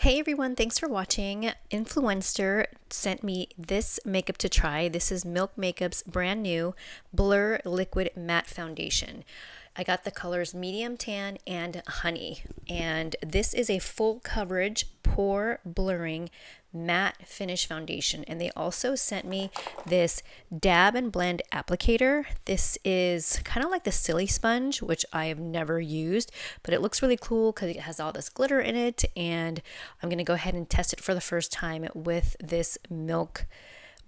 Hey everyone, thanks for watching. Influenster sent me this makeup to try. This is Milk Makeup's brand new Blur Liquid Matte Foundation. I got the colors medium tan and honey, and this is a full coverage pore blurring matte finish foundation. And they also sent me this dab and blend applicator. This is kind of like the silly sponge, which I have never used, but it looks really cool because it has all this glitter in it. And I'm going to go ahead and test it for the first time with this Milk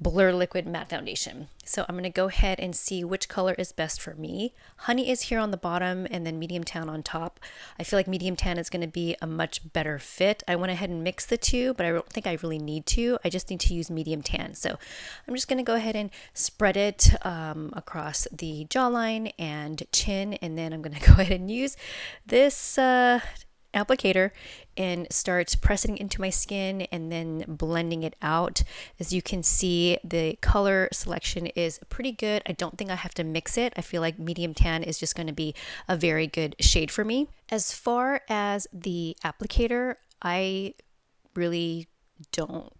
Blur Liquid Matte Foundation. So I'm going to go ahead and see which color is best for me. Honey is here on the bottom and then medium tan on top. I feel like medium tan is going to be a much better fit. I went ahead and mixed the two, but I don't think I really need to. I just need to use medium tan. So I'm just going to go ahead and spread it across the jawline and chin, and then I'm going to go ahead and use this applicator and start pressing into my skin and then blending it out. As you can see, the color selection is pretty good. I don't think I have to mix it. I feel like medium tan is just going to be a very good shade for me. As far as the applicator, I really don't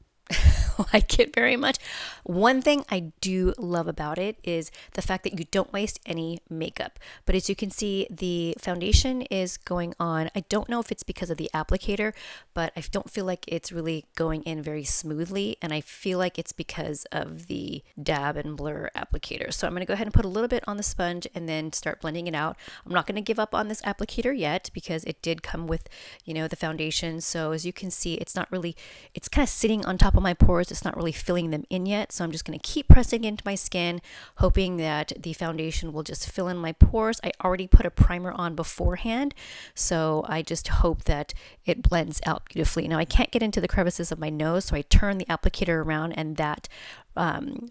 like it very much. One thing I do love about it is the fact that you don't waste any makeup. But as you can see, the foundation is going on. I don't know if it's because of the applicator, but I don't feel like it's really going in very smoothly. And I feel like it's because of the dab and blur applicator. So I'm going to go ahead and put a little bit on the sponge and then start blending it out. I'm not going to give up on this applicator yet because it did come with, the foundation. So as you can see, it's kind of sitting on top of my pores. It's not really filling them in yet, so I'm just going to keep pressing into my skin, hoping that the foundation will just fill in my pores. I already put a primer on beforehand, so I just hope that it blends out beautifully. Now I can't get into the crevices of my nose, so I turn the applicator around, and that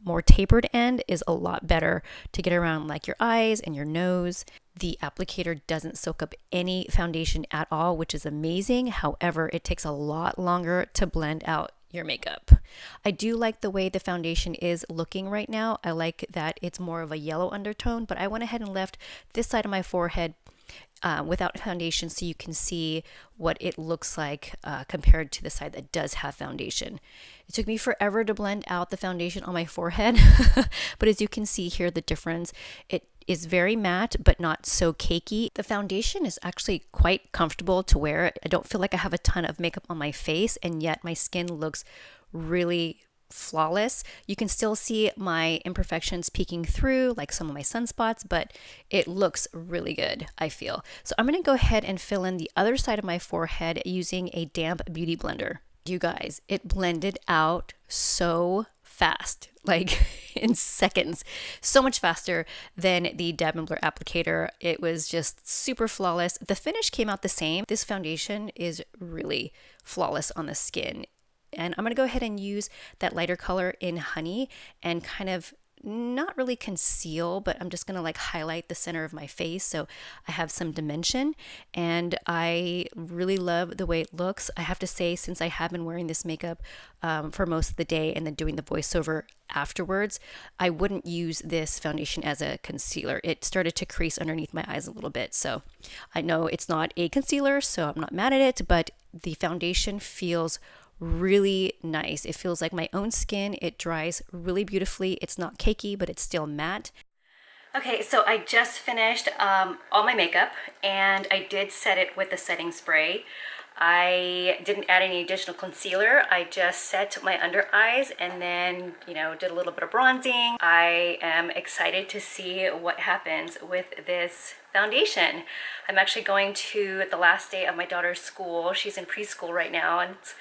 more tapered end is a lot better to get around like your eyes and your nose. The applicator doesn't soak up any foundation at all, which is amazing. However, it takes a lot longer to blend out your makeup. I do like the way the foundation is looking right now. I like that it's more of a yellow undertone, but I went ahead and left this side of my forehead without foundation so you can see what it looks like compared to the side that does have foundation. It took me forever to blend out the foundation on my forehead, but as you can see here, the difference, it is very matte, but not so cakey. The foundation is actually quite comfortable to wear. I don't feel like I have a ton of makeup on my face, and yet my skin looks really flawless. You can still see my imperfections peeking through, like some of my sunspots, but it looks really good, I feel. So I'm gonna go ahead and fill in the other side of my forehead using a damp beauty blender. You guys, it blended out so fast, like in seconds, so much faster than the dab and blur applicator. It was just super flawless. The finish came out the same. This foundation is really flawless on the skin. And I'm going to go ahead and use that lighter color in Honey and kind of not really conceal, but I'm just going to like highlight the center of my face so I have some dimension. And I really love the way it looks. I have to say, since I have been wearing this makeup for most of the day and then doing the voiceover afterwards, I wouldn't use this foundation as a concealer. It started to crease underneath my eyes a little bit. So I know it's not a concealer, so I'm not mad at it, but the foundation feels really nice. It feels like my own skin. It dries really beautifully. It's not cakey, but it's still matte. Okay, so I just finished all my makeup, and I did set it with the setting spray. I didn't add any additional concealer. I just set my under eyes and then, did a little bit of bronzing. I am excited to see what happens with this foundation. I'm actually going to the last day of my daughter's school. She's in preschool right now, and it's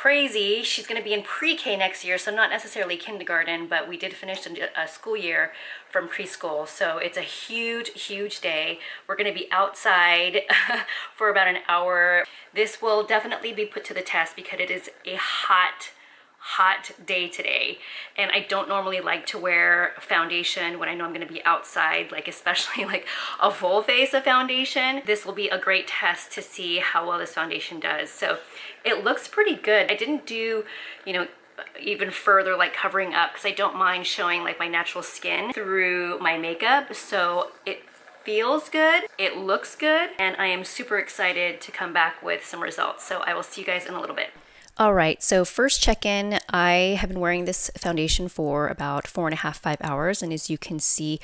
crazy. She's going to be in pre-K next year, so not necessarily kindergarten, but we did finish a school year from preschool, so it's a huge day. We're going to be outside for about an hour. This will definitely be put to the test because it is a hot day today, and I don't normally like to wear foundation when I know I'm going to be outside, like especially like a full face of foundation. This will be a great test to see how well this foundation does. So it looks pretty good. I didn't do even further like covering up because I don't mind showing like my natural skin through my makeup, so it feels good, it looks good, and I am super excited to come back with some results. So I will see you guys in a little bit. All right, so first check-in, I have been wearing this foundation for about 4.5, 5 hours, and as you can see,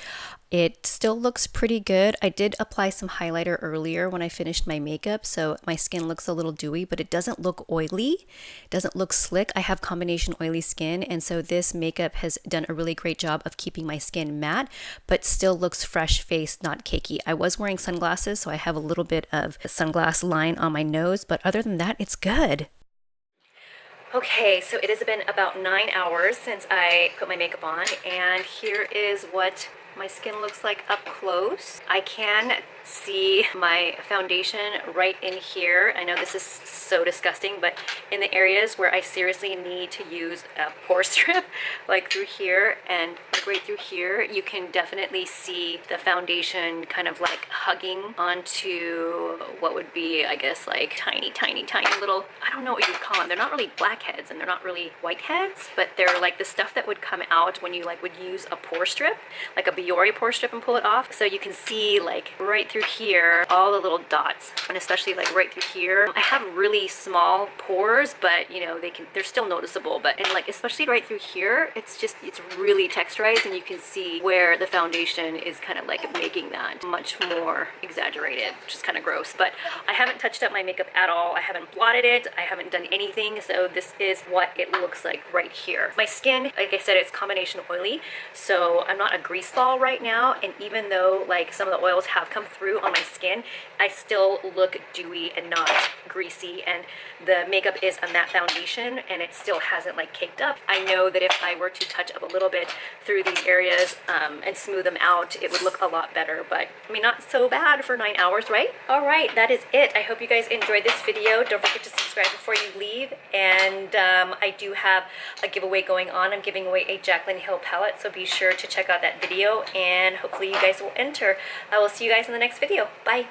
it still looks pretty good. I did apply some highlighter earlier when I finished my makeup, so my skin looks a little dewy, but it doesn't look oily. It doesn't look slick. I have combination oily skin, and so this makeup has done a really great job of keeping my skin matte, but still looks fresh-faced, not cakey. I was wearing sunglasses, so I have a little bit of a sunglass line on my nose, but other than that, it's good. Okay, so it has been about 9 hours since I put my makeup on, and here is what my skin looks like up close. I can see my foundation right in here. I know this is so disgusting, but in the areas where I seriously need to use a pore strip, like through here and like right through here, you can definitely see the foundation kind of like hugging onto what would be, I guess, like tiny little, I don't know what you would call them. They're not really blackheads and they're not really whiteheads, but they're like the stuff that would come out when you like would use a pore strip, like a Biore pore strip, and pull it off. So you can see like right through here all the little dots, and especially like right through here. I have really small pores, but you know, they're still noticeable, but and like especially right through here, it's really texturized, and you can see where the foundation is kind of like making that much more exaggerated, which is kind of gross. But I haven't touched up my makeup at all. I haven't blotted it. I haven't done anything. So this is what it looks like right here. My skin, like I said, it's combination oily, so I'm not a grease ball right now, and even though like some of the oils have come through on my skin, I still look dewy and not greasy, and the makeup is a matte foundation and it still hasn't like caked up. I know that if I were to touch up a little bit through these areas and smooth them out, it would look a lot better, but I mean, not so bad for 9 hours, right? All right, that is it. I hope you guys enjoyed this video. Don't forget to subscribe before you leave, and I do have a giveaway going on. I'm giving away a Jaclyn Hill palette, so be sure to check out that video, and hopefully you guys will enter. I will see you guys in the next video. Bye.